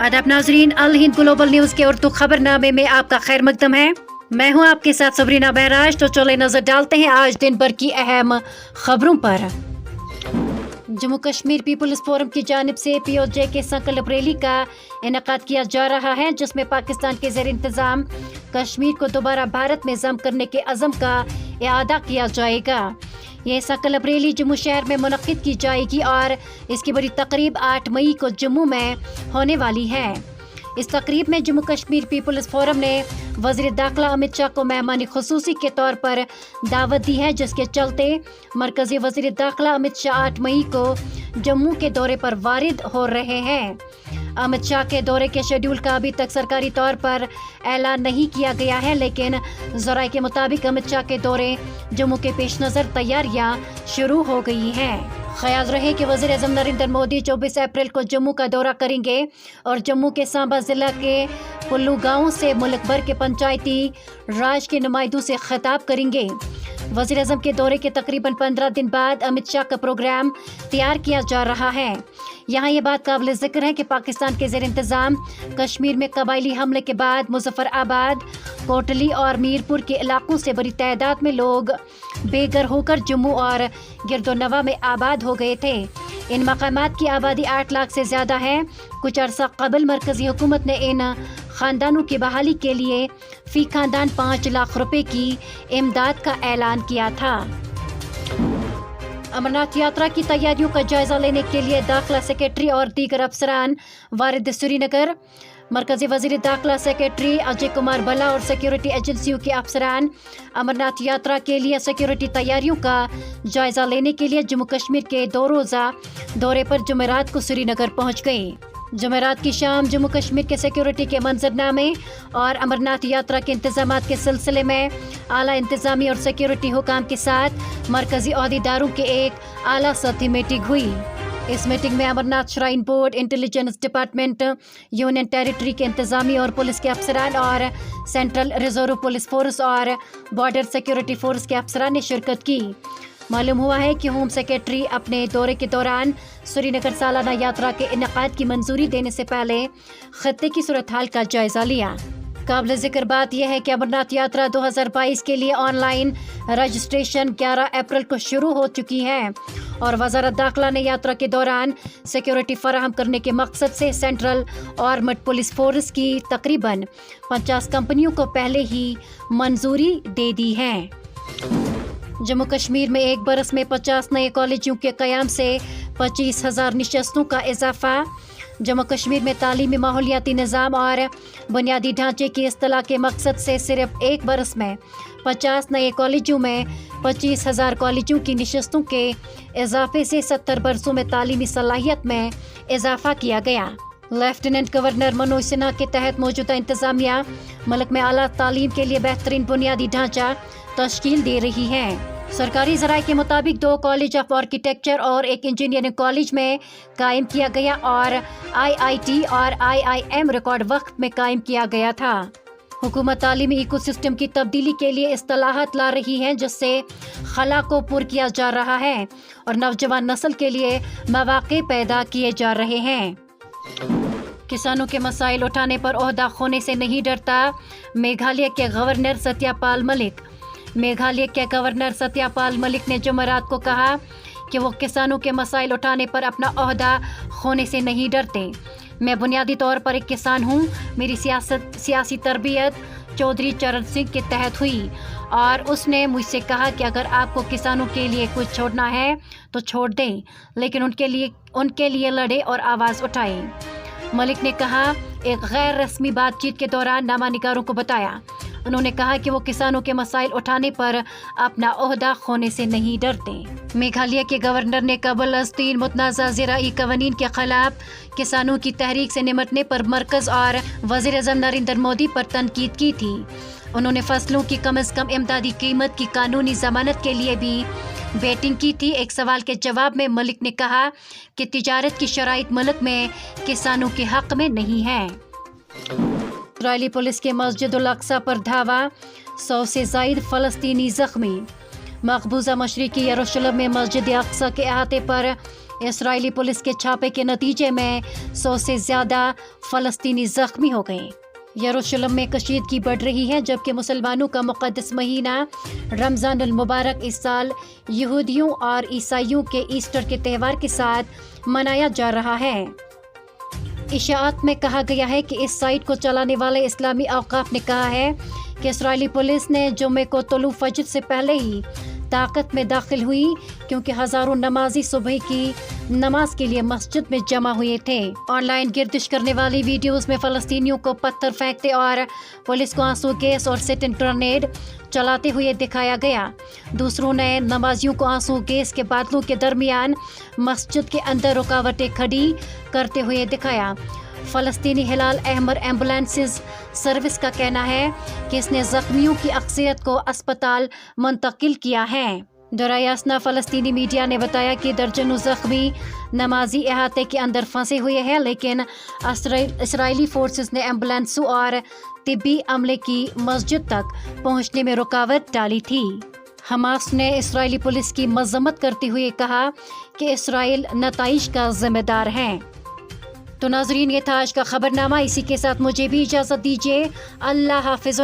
आदाब नाजरीन, अल Hind global news के उर्दू खबरनामे में आपका खैर मकदम है। मैं हूं आपके साथ सबरीना बहराज। तो चले नजर डालते हैं आज दिन भर की अहम खबरों पर। जम्मू कश्मीर पीपल्स फोरम की जानिब से POJ के संकल्प रैली का इनेकाद किया जा रहा है, जिसमें पाकिस्तान के ज़ेर इंतज़ाम कश्मीर को दोबारा भारत में ज़म करने के अज़म का इआदा किया जाएगा। यह संकल्प रैली जम्मू शहर में मुनक्किद की जाएगी और इसकी बड़ी तकरीब 8 मई को जम्मू में होने वाली है। इस तकरीब में जम्मू कश्मीर पीपल्स फोरम ने वज़ीर दाखिला अमित शाह को मेहमानी खुसूसी के तौर पर दावत दी है, जिसके चलते मरकज़ी वज़ीर दाखिला अमित शाह 8 मई को जम्मू के दौरे पर वारिद हो रहे हैं। अमित शाह के दौरे के शेड्यूल का अभी तक सरकारी तौर पर ऐलान नहीं किया गया है, लेकिन ज़राए के मुताबिक अमित शाह के दौरे जम्मू के पेश नज़र तैयारियां शुरू हो गई हैं। ख्याल रहे कि वज़ीर आज़म नरेंद्र मोदी 24 अप्रैल को जम्मू का दौरा करेंगे और जम्मू के सांबा ज़िला के पुल्लू गाँव से मुल्क भर के पंचायती राज के नुमाइंदों से खिताब करेंगे। वज़ीर आज़म के दौरे के तकरीबन 15 दिन बाद अमित शाह का प्रोग्राम तैयार किया जा रहा है। यहाँ ये बात काबिल ज़िक्र है कि पाकिस्तान के ज़ेर इंतज़ाम कश्मीर में कबायली हमले के बाद मुज़फ़्फ़राबाद, कोटली और मीरपुर के इलाकों से बड़ी तादाद में लोग बेघर होकर जम्मू और गिरदोनवा में आबाद हो गए थे। इन मकामात की आबादी 8 लाख से ज़्यादा है। कुछ अरसा कबल मरकज़ी हुकूमत ने इन ख़ानदानों की बहाली के लिए फ़ी ख़ानदान 5 लाख रुपए की इमदाद का ऐलान किया था। अमरनाथ यात्रा की तैयारियों का जायजा लेने के लिए दाखिला सेक्रेटरी और दीगर अफसरान वारिद श्रीनगर। मरकज़ी वज़ीर दाखिला सेक्रेटरी अजय कुमार भल्ला और सिक्योरिटी एजेंसियों के अफसरान अमरनाथ यात्रा के लिए सिक्योरिटी तैयारियों का जायजा लेने के लिए जम्मू कश्मीर के 2 रोज़ा दौरे पर जुमेरात को श्रीनगर पहुँच गए। जुमेरात की शाम जम्मू कश्मीर के सिक्योरिटी के मंजरनामे और अमरनाथ यात्रा के इंतजामात के सिलसिले में आला इंतजामी और सिक्योरिटी हुकाम के साथ मरकज़ी ओहदेदारों के एक आला सतही मीटिंग हुई। इस मीटिंग में Amarnath shrine board, intelligence department, union territory के इंतजामी और पुलिस के अफसरान और सेंट्रल रिजर्व पुलिस फोर्स और बॉर्डर सिक्योरिटी फोर्स के अफसरान ने शिरकत की। मालूम हुआ है कि होम सेक्रेटरी अपने दौरे के दौरान श्रीनगर सालाना यात्रा के इनेकाद की मंजूरी देने से पहले खत्ते की सूरत हाल का जायजा लिया। काबिल ज़िक्र बात यह है कि अमरनाथ यात्रा 2022 के लिए ऑनलाइन रजिस्ट्रेशन 11 अप्रैल को शुरू हो चुकी है और वज़ारत दाखिला ने यात्रा के दौरान सिक्योरिटी फराहम करने के मकसद से सेंट्रल आर्मड पुलिस फोर्स की तकरीबन 50 कंपनियों को पहले ही मंजूरी दे दी है। जम्मू कश्मीर में एक बरस में 50 नए कॉलेजों के क़याम से 25,000 नशस्तों का इजाफा। जम्मू कश्मीर में तालीमी माहौलियाती निज़ाम और बुनियादी ढांचे की इस्तिलाह के मकसद से सिर्फ एक बरस में 50 नए कॉलेजों में 25,000 कॉलेजों की नशस्तों के इजाफे से 70 बरसों में तालीमी सलाहियत में इजाफा किया गया। लेफ्टिनेंट गवर्नर मनोज सिन्हा के तहत मौजूदा इंतज़ामिया मुल्क में आला तालीम के लिए बेहतरीन बुनियादी ढांचा तश्कील दे रही है। सरकारी ज़राए के मुताबिक 2 कॉलेज ऑफ आर्किटेक्चर और एक इंजीनियरिंग कॉलेज में कायम किया गया और IIT और IIM रिकॉर्ड वक्त में कायम किया गया था। हुकूमत तालीमी इकोसिस्टम की तब्दीली के लिए इस्तिलाहात ला रही है, जिससे खला को पुर किया जा रहा है और नौजवान नस्ल के लिए मौक़े पैदा किए जा रहे हैं। किसानों के मसाइल उठाने पर ओहदा खोने से नहीं डरता मेघालय के गवर्नर सत्यपाल मलिक। मेघालय के गवर्नर सत्यपाल मलिक ने जुमेरात को कहा कि वो किसानों के मसाइल उठाने पर अपना ओहदा खोने से नहीं डरते। मैं बुनियादी तौर पर एक किसान हूँ। मेरी सियासी तरबियत चौधरी चरण सिंह के तहत हुई और उसने मुझसे कहा कि अगर आपको किसानों के लिए कुछ छोड़ना है तो छोड़ दें, लेकिन उनके लिए लड़े और आवाज़ उठाएं। मलिक ने कहा एक गैर रस्मी बातचीत के दौरान नामानिगारों को बताया। उन्होंने कहा कि वो किसानों के मसाइल उठाने पर अपना ओहदा खोने से नहीं डरते। मेघालय के गवर्नर ने कबल अज़ 3 मुतनाज़ा ज़राई क़वानीन के ख़िलाफ़ किसानों की तहरीक से निमटने पर मरकज़ और वज़ीर आज़म नरेंद्र मोदी पर तनकीद की थी। उन्होंने फसलों की कम अज़ कम इमदादी कीमत की कानूनी ज़मानत के लिए भी बैटिंग की थी। एक सवाल के जवाब में मलिक ने कहा कि तिजारत की शराइत मुल्क में किसानों के हक़ में नहीं है। इसराइली पुलिस के मस्जिद उल अक्सा पर धावा, 100 से ज़ायद फ़लस्तीनी ज़ख्मी। मकबूजा मशरिकी यरूशलेम में मस्जिद अक्सा के अहाते पर اسرائیلی پولیس کے چھاپے کے نتیجے میں 100 سے زیادہ فلسطینی زخمی ہو گئے۔ یروشلم میں کشیدگی بڑھ رہی ہے، جبکہ مسلمانوں کا مقدس مہینہ رمضان المبارک اس سال یہودیوں اور عیسائیوں کے ایسٹر کے تہوار کے ساتھ منایا جا رہا ہے۔ اشاعت میں کہا گیا ہے کہ اس سائٹ کو چلانے والے اسلامی اوقاف نے کہا ہے کہ اسرائیلی پولیس نے جمعے کو طلوع فجر سے پہلے ہی طاقت میں داخل ہوئی، کیونکہ ہزاروں نمازی صبح کی نماز کے لیے مسجد میں جمع ہوئے تھے۔ آن لائن گردش کرنے والی ویڈیوز میں فلسطینیوں کو پتھر پھینکتے اور پولیس کو آنسو گیس اور سٹن گرینیڈ چلاتے ہوئے دکھایا گیا۔ دوسروں نے نمازیوں کو آنسو گیس کے بادلوں کے درمیان مسجد کے اندر رکاوٹیں کھڑی کرتے ہوئے دکھایا۔ فلسطینی ہلال احمر ایمبولینسز سروس کا کہنا ہے کہ اس نے زخمیوں کی اکثریت کو اسپتال منتقل کیا ہے۔ دریاسنا فلسطینی میڈیا نے بتایا کہ درجنوں زخمی نمازی احاطے کے اندر پھنسے ہوئے ہیں، لیکن اسرائیلی فورسز نے ایمبولینسوں اور طبی عملے کی مسجد تک پہنچنے میں رکاوٹ ڈالی تھی۔ حماس نے اسرائیلی پولیس کی مذمت کرتے ہوئے کہا کہ اسرائیل نتائج کا ذمہ دار ہے۔ تو ناظرین، یہ تھا آج کا خبرنامہ، اسی کے ساتھ مجھے بھی اجازت دیجیے۔ اللہ حافظ۔